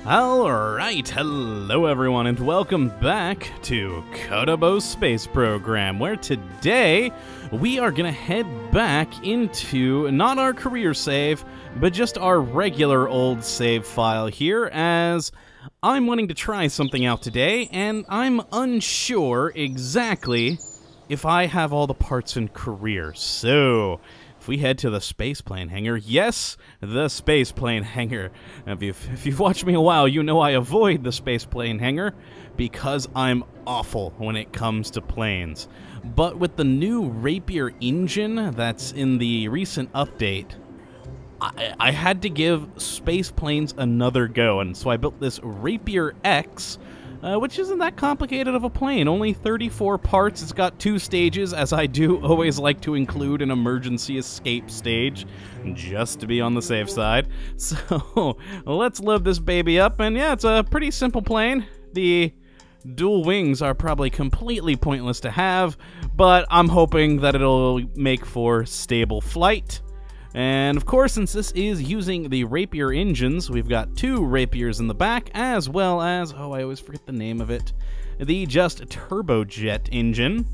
Alright, hello everyone, and welcome back to Kottabos Space Program, where today we are going to head back into not our career save, but just our regular old save file here, as I'm wanting to try something out today, and I'm unsure exactly if I have all the parts in career. So if we head to the Spaceplane hangar, yes, the Spaceplane hangar. If you've watched me a while, you know I avoid the Spaceplane hangar because I'm awful when it comes to planes. But with the new Rapier engine that's in the recent update, I had to give Spaceplanes another go, and so I built this Rapier X, which isn't that complicated of a plane, only 34 parts. It's got 2 stages, as I do always like to include an emergency escape stage, just to be on the safe side. So, let's load this baby up, and yeah, it's a pretty simple plane. The dual wings are probably completely pointless to have, but I'm hoping that it'll make for stable flight. And of course, since this is using the Rapier engines, we've got 2 Rapiers in the back, as well as, oh, I always forget the name of it, the just turbojet engine.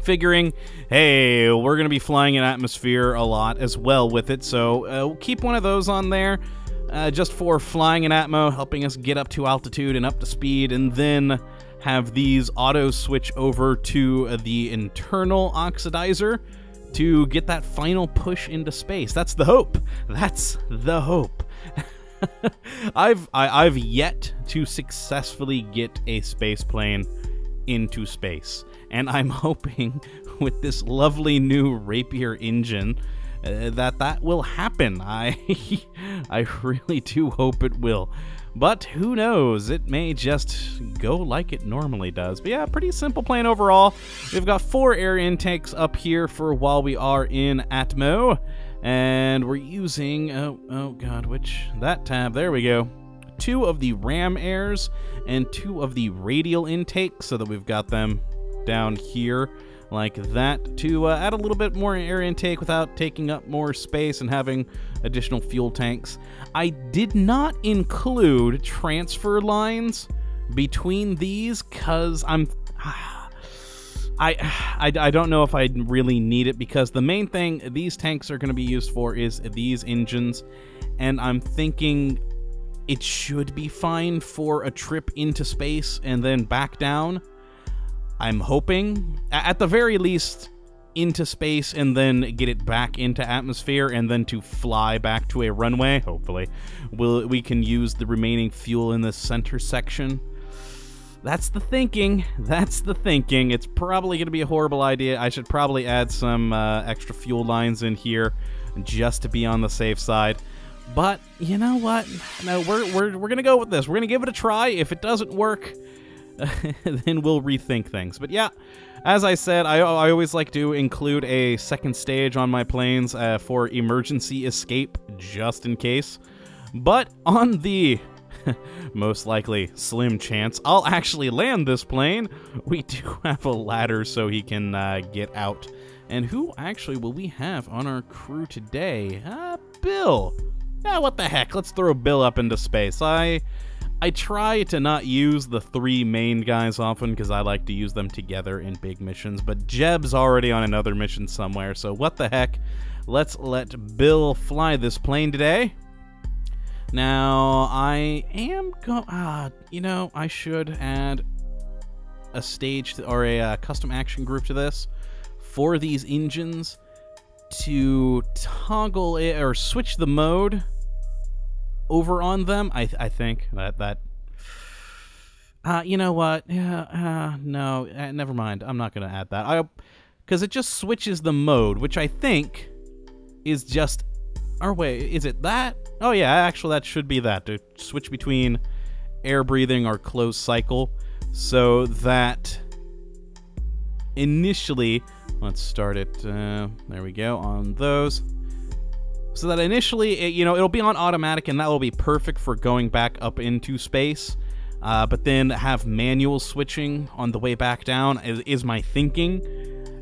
Figuring, hey, we're going to be flying in atmosphere a lot as well with it, so we'll keep one of those on there, just for flying in atmo, helping us get up to altitude and up to speed, and then have these auto switch over to the internal oxidizer to get that final push into space. That's the hope. That's the hope. I've yet to successfully get a space plane into space, and I'm hoping with this lovely new Rapier engine that will happen. I really do hope it will. But who knows, it may just go like it normally does. But yeah, pretty simple plane overall. We've got 4 air intakes up here for while we are in Atmo. And we're using, oh god, that tab, there we go. 2 of the ram airs and 2 of the radial intakes, so that we've got them down here like that, to add a little bit more air intake without taking up more space and having additional fuel tanks. I did not include transfer lines between these because I don't know if I really need it, because the main thing these tanks are going to be used for is these engines, and I'm thinking it should be fine for a trip into space and then back down. I'm hoping, at the very least, into space and then get it back into atmosphere and then to fly back to a runway, hopefully. We can use the remaining fuel in this center section. That's the thinking. That's the thinking. It's probably going to be a horrible idea. I should probably add some extra fuel lines in here just to be on the safe side. But you know what? No, we're going to go with this. We're going to give it a try. If it doesn't work, then we'll rethink things. But yeah, as I said, I always like to include a second stage on my planes for emergency escape, just in case. But on the most likely slim chance I'll actually land this plane, we do have a ladder so he can get out. And who actually will we have on our crew today? Bill. Yeah, what the heck? Let's throw Bill up into space. I try to not use the 3 main guys often because I like to use them together in big missions, but Jeb's already on another mission somewhere, so what the heck? Let's let Bill fly this plane today. Now, I am I should add a stage or a custom action group to this for these engines to toggle it or switch the mode over on them. I think that you know what? Yeah, no, never mind. I'm not going to add that. Because it just switches the mode, which I think is just. Or wait, is it that? Oh yeah, actually that should be that, to switch between air breathing or closed cycle, so that initially, let's start it. There we go on those. So that initially, it'll be on automatic, and that will be perfect for going back up into space. But then have manual switching on the way back down is my thinking.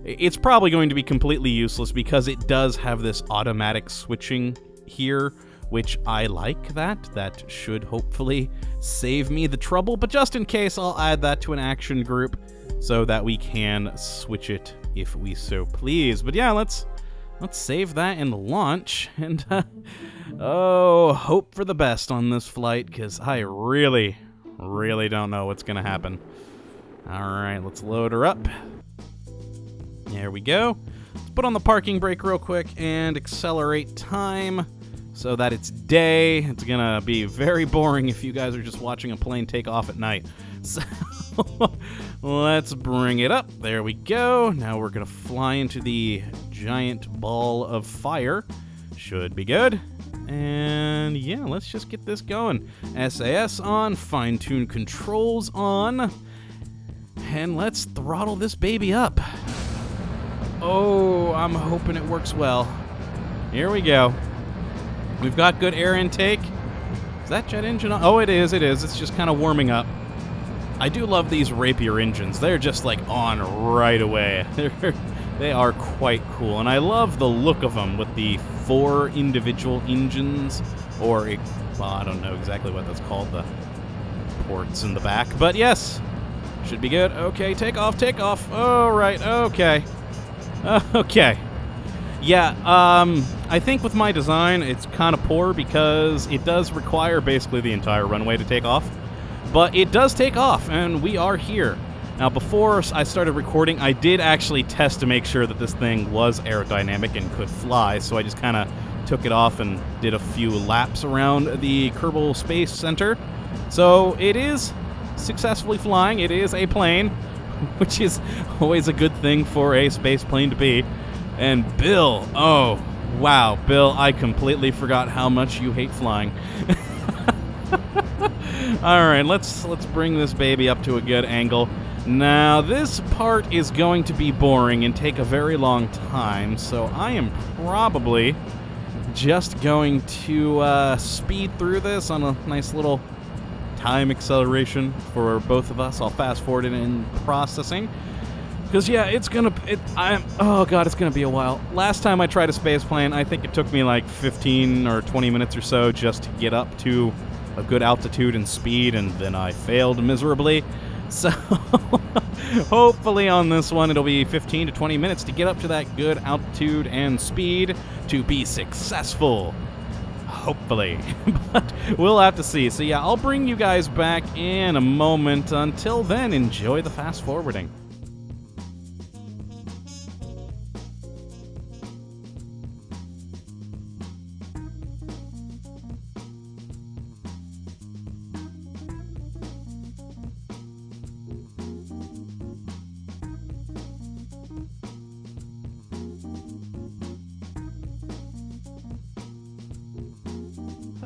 It's probably going to be completely useless because it does have this automatic switching here, which I like that. That should hopefully save me the trouble, but just in case, I'll add that to an action group so that we can switch it if we so please. But yeah, let's save that and launch, and oh, hope for the best on this flight, because I really don't know what's gonna happen. Alright, let's load her up. There we go. Let's put on the parking brake real quick and accelerate time so that it's day. It's gonna be very boring if you guys are just watching a plane take off at night. So let's bring it up. There we go. Now we're gonna fly into the giant ball of fire. Should be good. And yeah, let's just get this going. SAS on, fine-tune controls on, and let's throttle this baby up. Oh, I'm hoping it works well. Here we go. We've got good air intake. Is that jet engine on? Oh, it is, it is. It's just kind of warming up. I do love these Rapier engines. They're just like on right away. They are quite cool, and I love the look of them with the 4 individual engines, or, well, I don't know exactly what that's called, the ports in the back, but yes, should be good. Okay, take off, take off. All right, okay. Okay. Yeah, I think with my design, it's kind of poor because it does require basically the entire runway to take off, but it does take off, and we are here. Now, before I started recording, I did actually test to make sure that this thing was aerodynamic and could fly, so I just kind of took it off and did a few laps around the Kerbal Space Center. So it is successfully flying. It is a plane, which is always a good thing for a space plane to be. And Bill, oh, wow, Bill, I completely forgot how much you hate flying. All right, let's bring this baby up to a good angle. Now, this part is going to be boring and take a very long time, so I am probably just going to speed through this on a nice little time acceleration for both of us. I'll fast forward it in processing, because yeah, it's gonna be a while. Last time I tried a space plane, I think it took me like 15 or 20 minutes or so just to get up to a good altitude and speed, and then I failed miserably. So hopefully on this one it'll be 15 to 20 minutes to get up to that good altitude and speed to be successful. Hopefully. But we'll have to see. So yeah, I'll bring you guys back in a moment. Until then, enjoy the fast forwarding.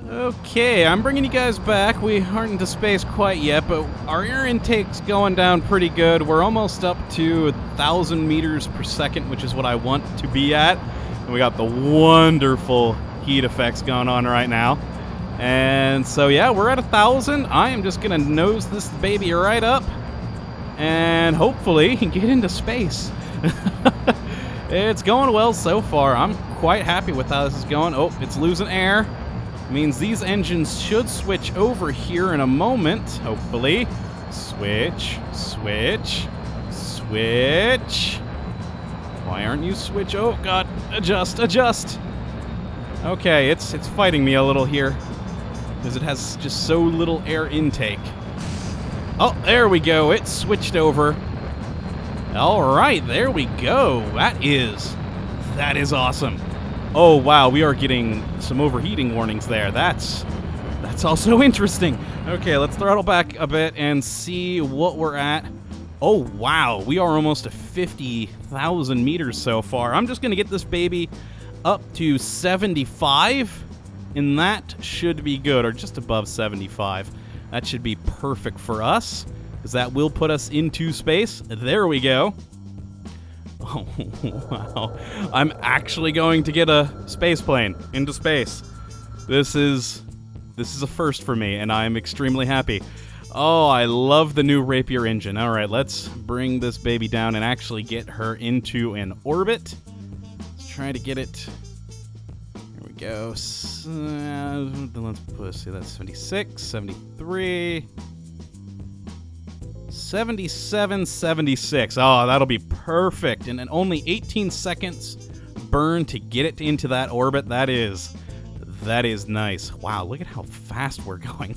Okay, I'm bringing you guys back. We aren't into space quite yet, but our air intake's going down pretty good. We're almost up to 1,000 meters per second, which is what I want to be at. And we got the wonderful heat effects going on right now. And so, yeah, we're at 1,000. I am just going to nose this baby right up and hopefully get into space. It's going well so far. I'm quite happy with how this is going. Oh, it's losing air. Means these engines should switch over here in a moment, hopefully. Switch, switch, switch. Why aren't you switch? Oh, God. Adjust, adjust. Okay, it's fighting me a little here because it has just so little air intake. Oh, there we go. It switched over. All right, there we go. That is awesome. Oh, wow, we are getting some overheating warnings there. That's also interesting. Okay, let's throttle back a bit and see what we're at. Oh, wow, we are almost to 50,000 meters so far. I'm just going to get this baby up to 75, and that should be good, or just above 75. That should be perfect for us, because that will put us into space. There we go. Oh, wow. I'm actually going to get a space plane into space. This is a first for me, and I'm extremely happy. Oh, I love the new Rapier engine. All right, let's bring this baby down and actually get her into an orbit. Let's try to get it. Here we go. Let's see, that's 76, 73, 77, 76. Oh, that'll be perfect. And only 18 seconds burn to get it into that orbit. That is nice. Wow, look at how fast we're going.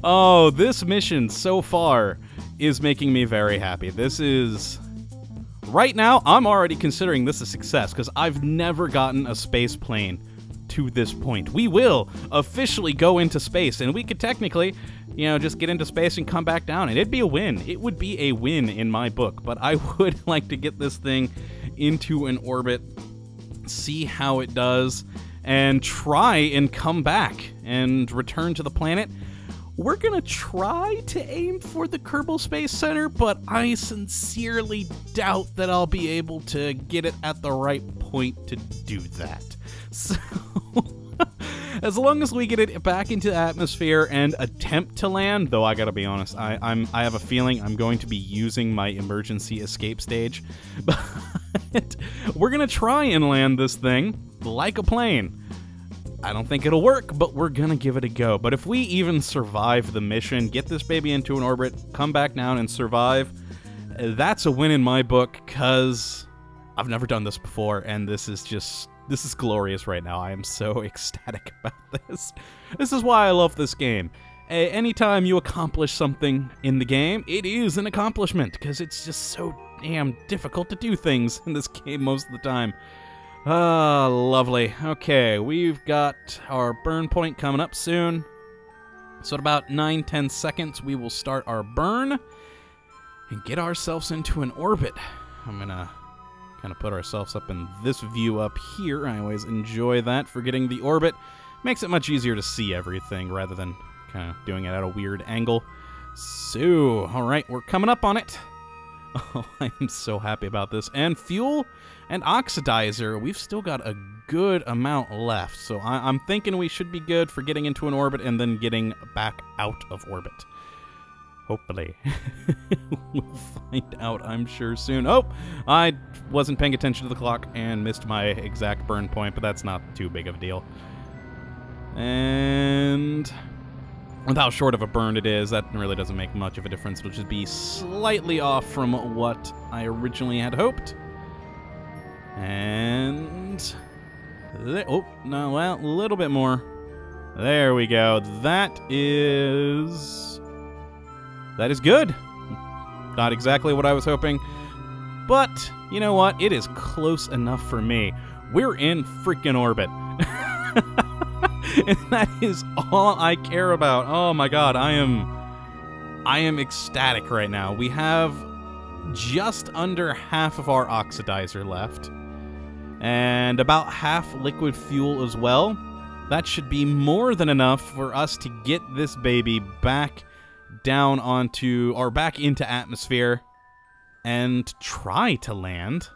Oh, this mission so far is making me very happy. This is... Right now, I'm already considering this a success, because I've never gotten a space plane to this point. We will officially go into space, and we could technically, you know, just get into space and come back down, and it'd be a win. It would be a win in my book, but I would like to get this thing into an orbit, see how it does, and try and come back and return to the planet. We're gonna try to aim for the Kerbal Space Center, but I sincerely doubt that I'll be able to get it at the right point to do that. So, as long as we get it back into the atmosphere and attempt to land, though I gotta be honest, I have a feeling I'm going to be using my emergency escape stage, but we're gonna try and land this thing like a plane. I don't think it'll work, but we're gonna give it a go. But if we even survive the mission, get this baby into an orbit, come back down and survive, that's a win in my book, because I've never done this before, and this is glorious right now. I am so ecstatic about this. This is why I love this game. Anytime you accomplish something in the game, it is an accomplishment, because it's just so damn difficult to do things in this game most of the time. Ah, lovely. Okay, we've got our burn point coming up soon. So at about 9-10 seconds, we will start our burn and get ourselves into an orbit. I'm gonna kind of put ourselves up in this view up here. I always enjoy that for getting the orbit. Makes it much easier to see everything rather than kind of doing it at a weird angle. So, alright, we're coming up on it. Oh, I am so happy about this. And fuel and oxidizer, we've still got a good amount left. So I'm thinking we should be good for getting into an orbit and then getting back out of orbit. Hopefully. We'll find out, I'm sure, soon. Oh, I wasn't paying attention to the clock and missed my exact burn point, but that's not too big of a deal. And... with how short of a burn it is, that really doesn't make much of a difference. It'll just be slightly off from what I originally had hoped. And... oh, no, well, a little bit more. There we go. That is good. Not exactly what I was hoping. But, you know what? It is close enough for me. We're in freaking orbit. And that is all I care about. Oh my god, I am ecstatic right now. We have just under half of our oxidizer left. And about half liquid fuel as well. That should be more than enough for us to get this baby back down onto, or back into atmosphere and try to land.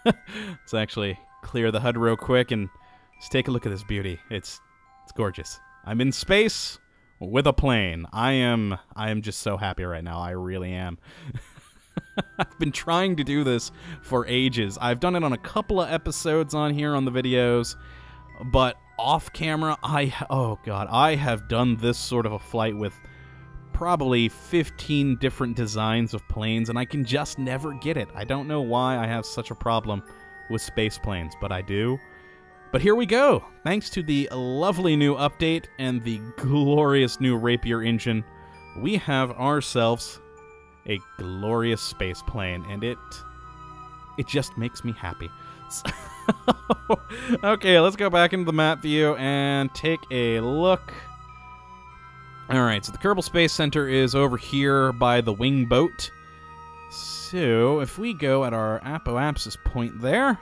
Let's actually clear the HUD real quick and just take a look at this beauty. It's gorgeous. I'm in space with a plane. I am just so happy right now. I really am. I've been trying to do this for ages. I've done it on a couple of episodes on here on the videos, but off camera, oh god, I have done this sort of a flight with probably 15 different designs of planes, and I can just never get it. I don't know why I have such a problem with space planes, but I do. But here we go. Thanks to the lovely new update and the glorious new Rapier engine, we have ourselves a glorious space plane, and it just makes me happy. So, okay, let's go back into the map view and take a look. Alright, so the Kerbal Space Center is over here by the wing boat. So, if we go at our apoapsis point there,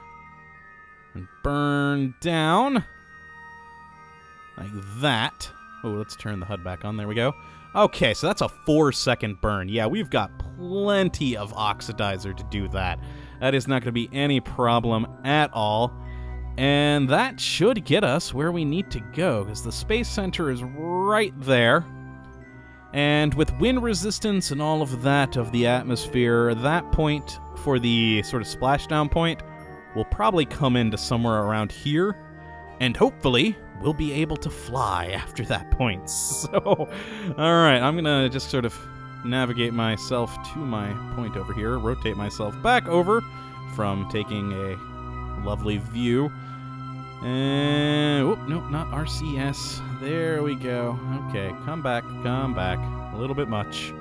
and burn down, like that. Oh, let's turn the HUD back on, there we go. Okay, so that's a 4-second burn. Yeah, we've got plenty of oxidizer to do that. That is not going to be any problem at all. And that should get us where we need to go, because the Space Center is right there. And with wind resistance and all of that of the atmosphere, that point for the sort of splashdown point we'll probably come into somewhere around here, and hopefully we'll be able to fly after that point. So, alright, I'm gonna just sort of navigate myself to my point over here, rotate myself back over from taking a lovely view. And, oh, no, not RCS. There we go. Okay, come back, a little bit much.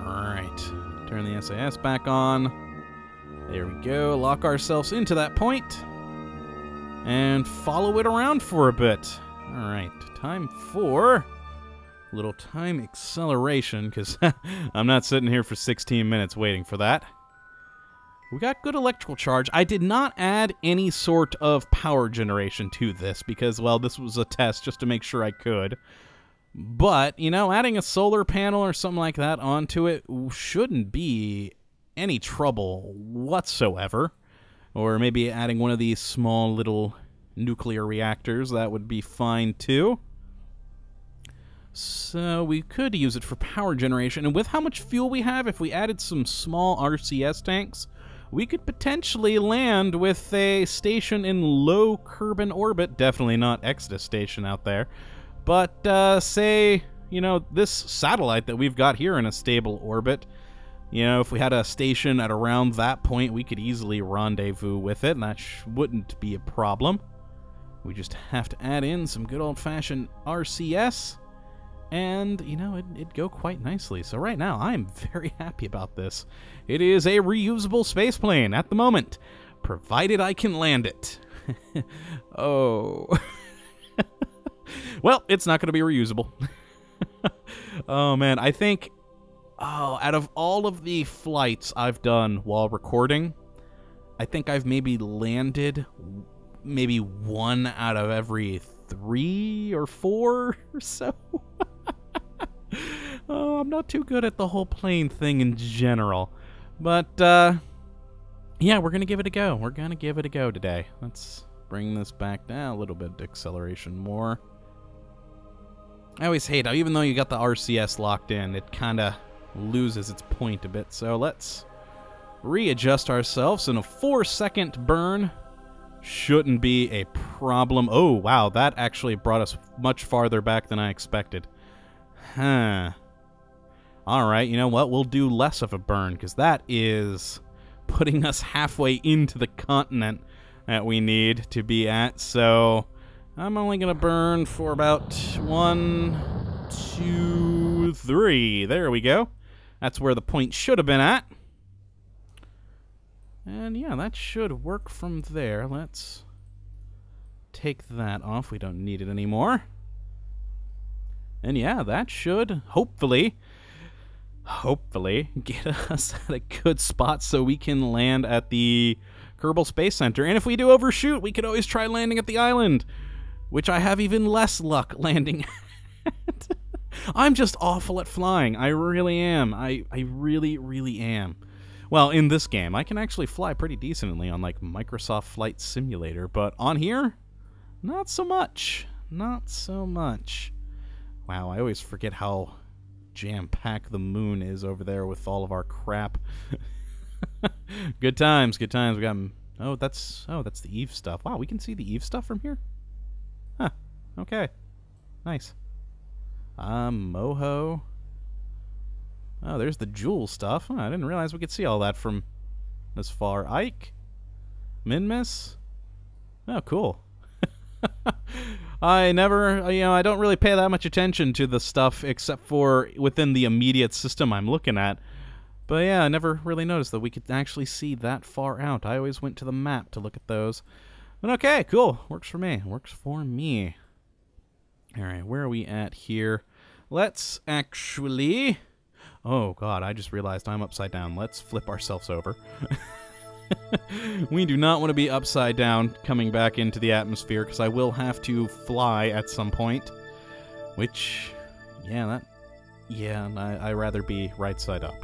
Alright, turn the SAS back on. There we go, lock ourselves into that point. And follow it around for a bit. Alright, time for a little time acceleration, because I'm not sitting here for 16 minutes waiting for that. We got good electrical charge. I did not add any sort of power generation to this, because, well, this was a test just to make sure I could. But, you know, adding a solar panel or something like that onto it shouldn't be any trouble whatsoever. Or maybe adding one of these small little nuclear reactors, that would be fine too. So we could use it for power generation. And with how much fuel we have, if we added some small RCS tanks, we could potentially land with a station in low Kerbin orbit. Definitely not Exodus station out there. But say, you know, this satellite that we've got here in a stable orbit, you know, if we had a station at around that point, we could easily rendezvous with it, and that wouldn't be a problem. We just have to add in some good old-fashioned RCS, and, you know, it'd go quite nicely. So right now, I'm very happy about this. It is a reusable spaceplane at the moment, provided I can land it. Oh. Well, it's not going to be reusable. Oh, man, I think... Oh, out of all of the flights I've done while recording, I think I've maybe landed maybe 1 out of every 3 or 4 or so. Oh, I'm not too good at the whole plane thing in general. But, yeah, we're going to give it a go. We're going to give it a go today. Let's bring this back down a little bit, acceleration more. I always hate how, even though you got the RCS locked in, it kind of loses its point a bit. So let's readjust ourselves, and a 4-second burn shouldn't be a problem. Oh, wow, that actually brought us much farther back than I expected. Huh. Alright, you know what? We'll do less of a burn, because that is putting us halfway into the continent that we need to be at. So I'm only going to burn for about 1, 2, 3. There we go. That's where the point should have been at. And yeah, that should work from there. Let's take that off. We don't need it anymore. And yeah, that should hopefully get us at a good spot so we can land at the Kerbal Space Center. And if we do overshoot, we could always try landing at the island, which I have even less luck landing at. I'm just awful at flying. I really am. I really, really am. Well, in this game, I can actually fly pretty decently on, like, Microsoft Flight Simulator, but on here, not so much. Not so much. Wow, I always forget how jam-packed the moon is over there with all of our crap. Good times, good times. We got... Oh, that's the Eve stuff. Wow, we can see the Eve stuff from here? Huh. Okay. Nice. Moho. Oh, there's the Jewel stuff. Oh, I didn't realize we could see all that from this far. Ike? Minmus? Oh, cool. I never, you know, I don't really pay that much attention to the stuff except for within the immediate system I'm looking at. But yeah, I never really noticed that we could actually see that far out. I always went to the map to look at those. But okay, cool. Works for me. Works for me. Alright, where are we at here? Let's actually... Oh, God, I just realized I'm upside down. Let's flip ourselves over. We do not want to be upside down coming back into the atmosphere, because I will have to fly at some point. Which, yeah, I'd rather be right side up.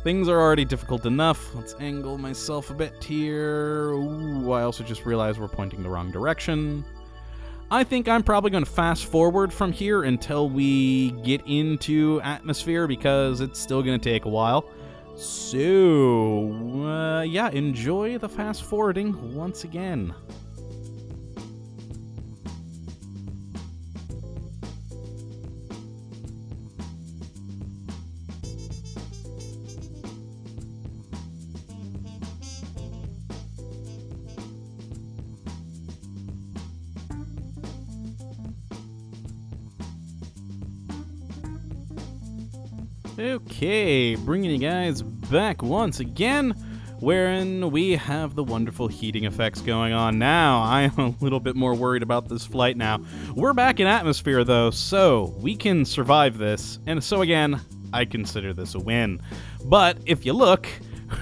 Things are already difficult enough. Let's angle myself a bit here. Ooh, I also just realized we're pointing the wrong direction. I think I'm probably going to fast forward from here until we get into atmosphere, because it's still going to take a while. So, yeah, enjoy the fast forwarding once again. Okay, bringing you guys back once again, wherein we have the wonderful heating effects going on now. I am a little bit more worried about this flight now. We're back in atmosphere, though, so we can survive this, and so again, I consider this a win. But if you look,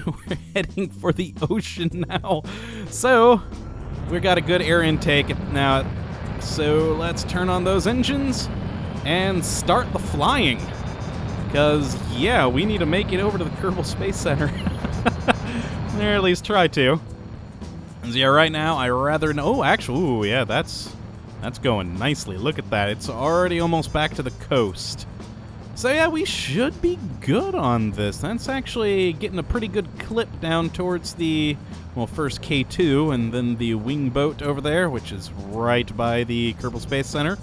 we're heading for the ocean now, so we've got a good air intake now. So let's turn on those engines and start the flying. Because, yeah, we need to make it over to the Kerbal Space Center. Or at least try to. So, yeah, right now, I rather... Oh, actually, ooh, yeah, that's going nicely. Look at that. It's already almost back to the coast. So, yeah, we should be good on this. That's actually getting a pretty good clip down towards the... Well, first K2, and then the wing boat over there, which is right by the Kerbal Space Center.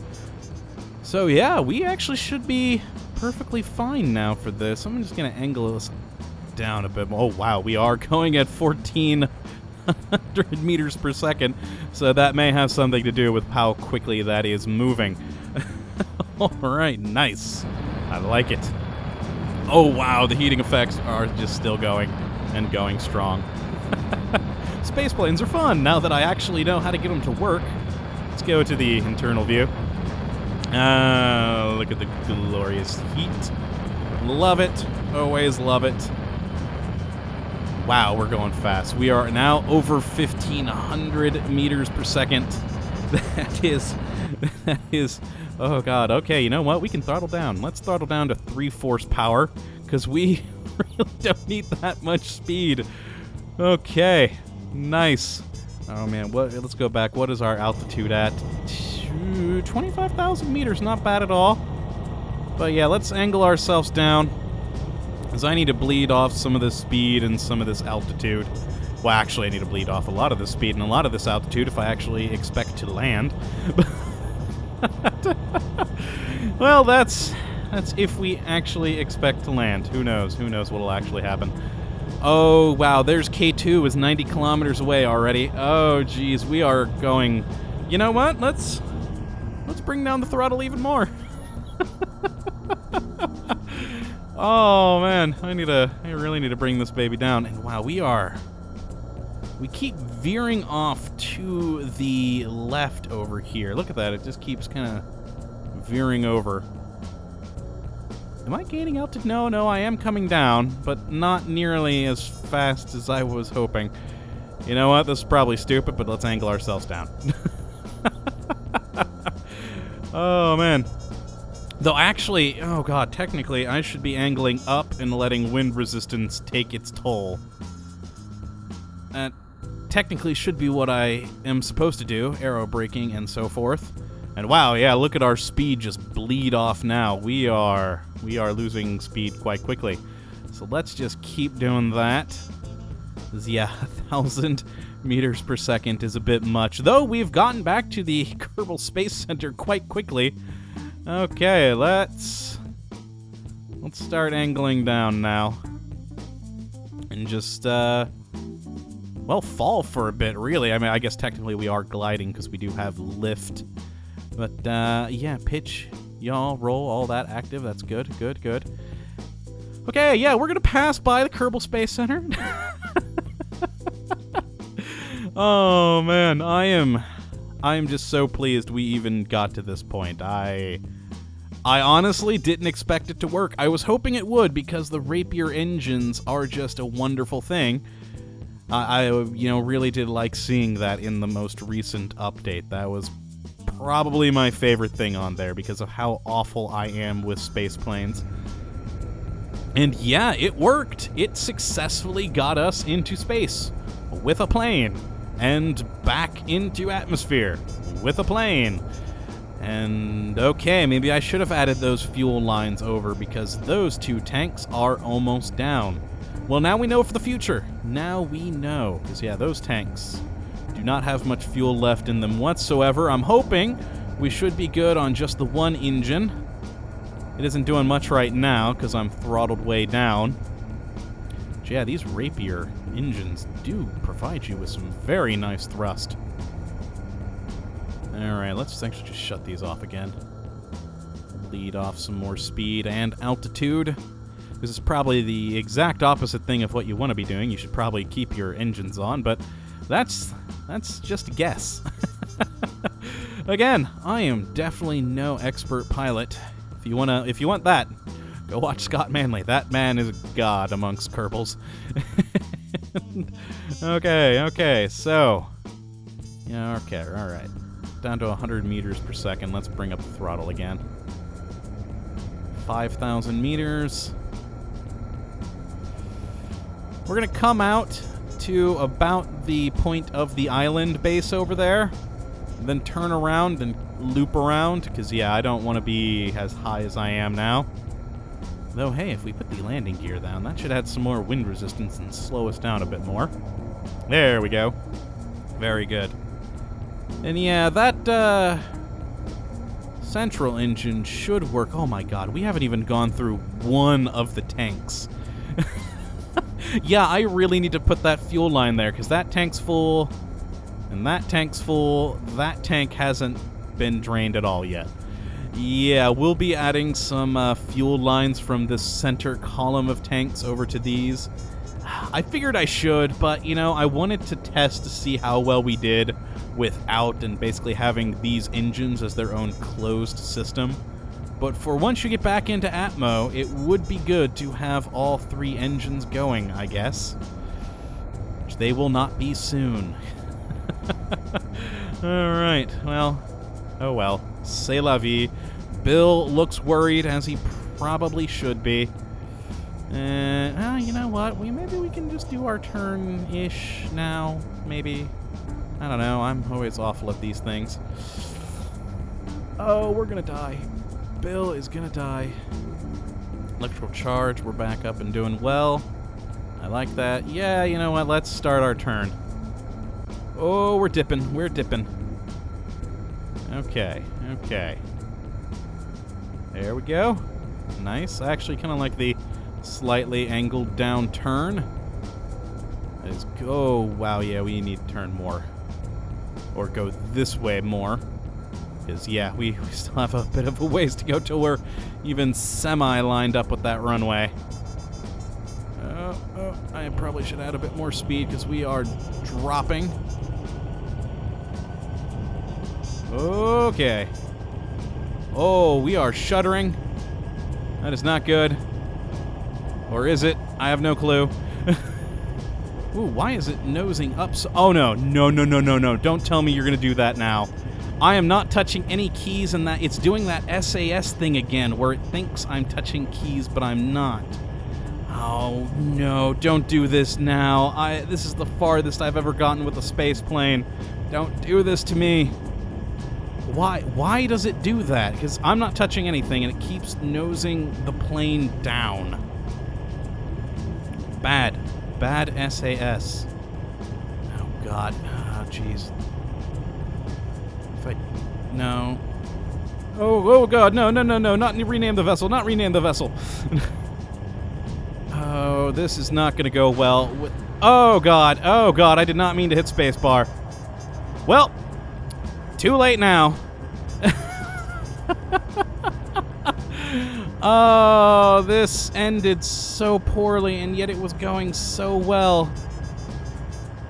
So, yeah, we actually should be perfectly fine now for this. I'm just going to angle this down a bit more. Oh, wow, we are going at 1,400 meters per second, so that may have something to do with how quickly that is moving. All right, nice. I like it. Oh, wow, the heating effects are just still going and going strong. Space planes are fun now that I actually know how to get them to work. Let's go to the internal view. Look at the glorious heat. Love it. Always love it. Wow, we're going fast. We are now over 1,500 meters per second. That is, oh god. Okay, you know what? We can throttle down. Let's throttle down to 3/4 power, because we really don't need that much speed. Okay, nice. Oh man, let's go back. What is our altitude at? 25,000 meters, not bad at all. But yeah, let's angle ourselves down, because I need to bleed off some of this speed and some of this altitude. Well, actually, I need to bleed off a lot of this speed and a lot of this altitude if I actually expect to land. Well, that's if we actually expect to land. Who knows? Who knows what'll actually happen? Oh, wow, there's K2 is 90 kilometers away already. Oh, geez, we are going... You know what? Let's bring down the throttle even more. Oh man, I really need to bring this baby down. And wow, we keep veering off to the left over here. Look at that, it just keeps kind of veering over. Am I gaining altitude? No, I am coming down, but not nearly as fast as I was hoping. You know what? This is probably stupid, but let's angle ourselves down. Oh, man. Though actually, oh god, technically, I should be angling up and letting wind resistance take its toll. That technically should be what I am supposed to do, aero braking and so forth. And wow, yeah, look at our speed just bleed off now. We are losing speed quite quickly. So let's just keep doing that. Yeah, 1,000 meters per second is a bit much, though we've gotten back to the Kerbal Space Center quite quickly. Okay, let's start angling down now. And just, well, fall for a bit, really. I mean, I guess technically we are gliding because we do have lift. But, yeah, pitch, yaw, roll, all that active. That's good, good, good. Okay, yeah, we're going to pass by the Kerbal Space Center. Oh, man, I am just so pleased we even got to this point. I honestly didn't expect it to work. I was hoping it would because the Rapier engines are just a wonderful thing. I really did like seeing that in the most recent update. That was probably my favorite thing on there because of how awful I am with space planes. And yeah, it worked. It successfully got us into space with a plane and back into atmosphere with a plane. And okay, maybe I should have added those fuel lines over because those two tanks are almost down. Well, now we know for the future. Now we know. Because, yeah, those tanks do not have much fuel left in them whatsoever. I'm hoping we should be good on just the one engine. It isn't doing much right now because I'm throttled way down. But yeah, these Rapier engines do provide you with some very nice thrust. Alright, let's actually just shut these off again. Lead off some more speed and altitude. This is probably the exact opposite thing of what you want to be doing. You should probably keep your engines on, but that's just a guess. Again, I am definitely no expert pilot. If you want that, go watch Scott Manley. That man is a god amongst Kerbals. Okay, so yeah, okay, all right. Down to 100 meters per second. Let's bring up the throttle again. 5,000 meters. We're going to come out to about the point of the island base over there, then turn around and loop around, because, yeah, I don't want to be as high as I am now. Though, hey, if we put the landing gear down, that should add some more wind resistance and slow us down a bit more. There we go. Very good. And, yeah, that, central engine should work. Oh, my God, we haven't even gone through one of the tanks. Yeah, I really need to put that fuel line there, because that tank's full, and that tank's full. That tank hasn't been drained at all yet. Yeah, we'll be adding some fuel lines from this center column of tanks over to these. I figured I should, but, you know, I wanted to test to see how well we did without and basically having these engines as their own closed system. But for once you get back into Atmo, it would be good to have all three engines going, I guess. Which they will not be soon. Alright, well, oh well. C'est la vie. Bill looks worried, as he probably should be. You know what? Maybe we can just do our turn-ish now, maybe. I don't know, I'm always awful at these things. Oh, we're gonna die. Bill is gonna die. Electrical charge, we're back up and doing well. I like that. Yeah, you know what? Let's start our turn. Oh, we're dipping. We're dipping. Okay, okay. There we go. Nice. I actually kind of like the slightly angled down turn. That is, oh, wow, yeah, we need to turn more. Or go this way more. Because, yeah, we still have a bit of a ways to go till we're even semi-lined up with that runway. Oh, I probably should add a bit more speed because we are dropping. Okay. Oh, we are shuddering. That is not good. Or is it? I have no clue. Ooh, why is it nosing up so... Oh, no. No. Don't tell me you're going to do that now. I am not touching any keys in that. It's doing that SAS thing again, where it thinks I'm touching keys, but I'm not. Oh, no. Don't do this now. This is the farthest I've ever gotten with a space plane. Don't do this to me. Why does it do that? Because I'm not touching anything, and it keeps nosing the plane down. Bad SAS. Oh, God. Oh, jeez. No. Oh, God, no, not rename the vessel, Oh, this is not going to go well. Oh, God, I did not mean to hit spacebar. Well, too late now. Oh, this ended so poorly, and yet it was going so well.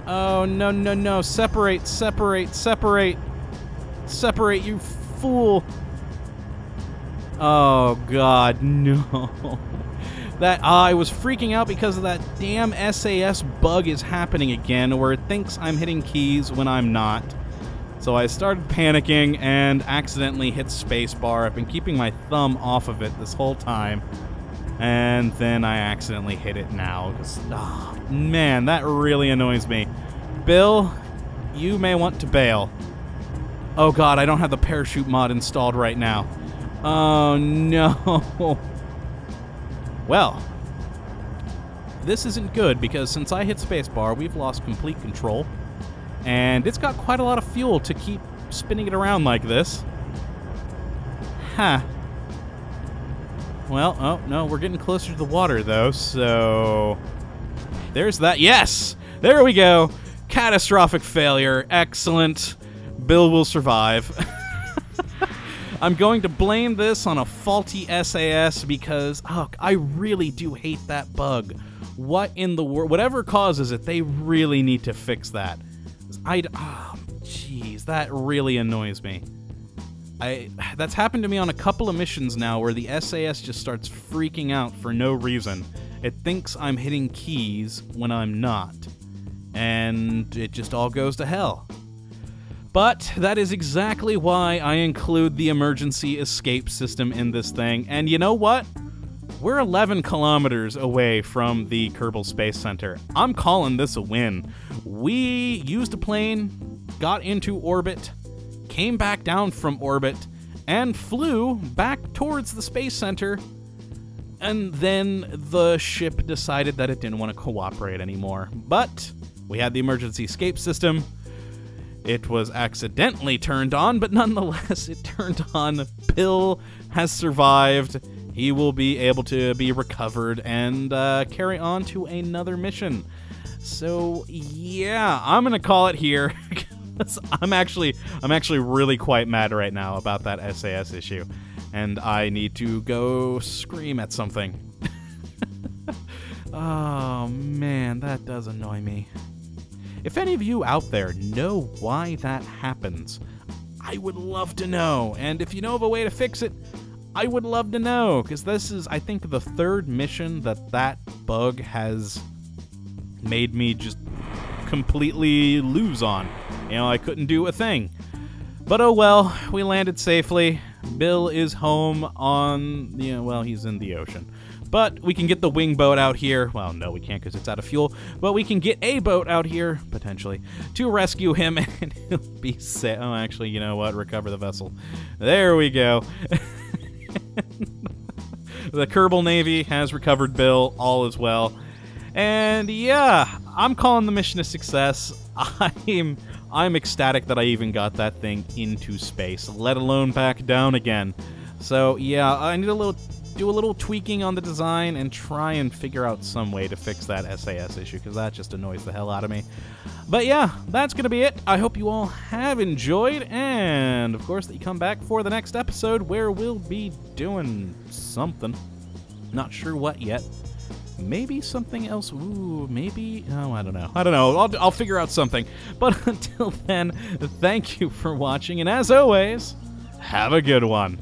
Oh, no. Separate, you fool. Oh, God, no. I was freaking out because of that damn SAS bug is happening again, where it thinks I'm hitting keys when I'm not. So I started panicking and accidentally hit spacebar. I've been keeping my thumb off of it this whole time. And then I accidentally hit it now. Oh, man, that really annoys me. Bill, you may want to bail. Oh, God, I don't have the parachute mod installed right now. Oh, no. Well, this isn't good, because since I hit spacebar, we've lost complete control. And it's got quite a lot of fuel to keep spinning it around like this. Huh. Well, oh, no, we're getting closer to the water, though, so... There's that. Yes! There we go! Catastrophic failure. Excellent. Bill will survive. I'm going to blame this on a faulty SAS because, oh, I really do hate that bug. What in the world? Whatever causes it, they really need to fix that. Oh, jeez, that really annoys me. That's happened to me on a couple of missions now where the SAS just starts freaking out for no reason. It thinks I'm hitting keys when I'm not. And it just all goes to hell. But that is exactly why I include the emergency escape system in this thing. And you know what? We're 11 kilometers away from the Kerbal Space Center. I'm calling this a win. We used a plane, got into orbit, came back down from orbit, and flew back towards the Space Center. And then the ship decided that it didn't want to cooperate anymore. But we had the emergency escape system. It was accidentally turned on, but nonetheless, it turned on. Bill has survived. He will be able to be recovered and carry on to another mission. So, yeah, I'm going to call it here. I'm actually really quite mad right now about that SAS issue. And I need to go scream at something. Oh, man, that does annoy me. If any of you out there know why that happens, I would love to know. And if you know of a way to fix it, I would love to know. Because this is, I think, the third mission that bug has made me just completely lose on. You know, I couldn't do a thing. But oh well, we landed safely. Bill is home on, well, he's in the ocean. But we can get the wing boat out here. Well, no, we can't because it's out of fuel. But we can get a boat out here, potentially, to rescue him, and he'll be safe. Oh, actually, you know what? Recover the vessel. There we go. The Kerbal Navy has recovered Bill. All is well. And yeah, I'm calling the mission a success. I'm ecstatic that I even got that thing into space, let alone back down again. So yeah, I need do a little tweaking on the design and try and figure out some way to fix that SAS issue, because that just annoys the hell out of me. But yeah, that's going to be it. I hope you all have enjoyed, and of course that you come back for the next episode where we'll be doing something. Not sure what yet. Maybe something else. Ooh, maybe. Oh, I don't know. I'll figure out something. But until then, thank you for watching, and as always, have a good one.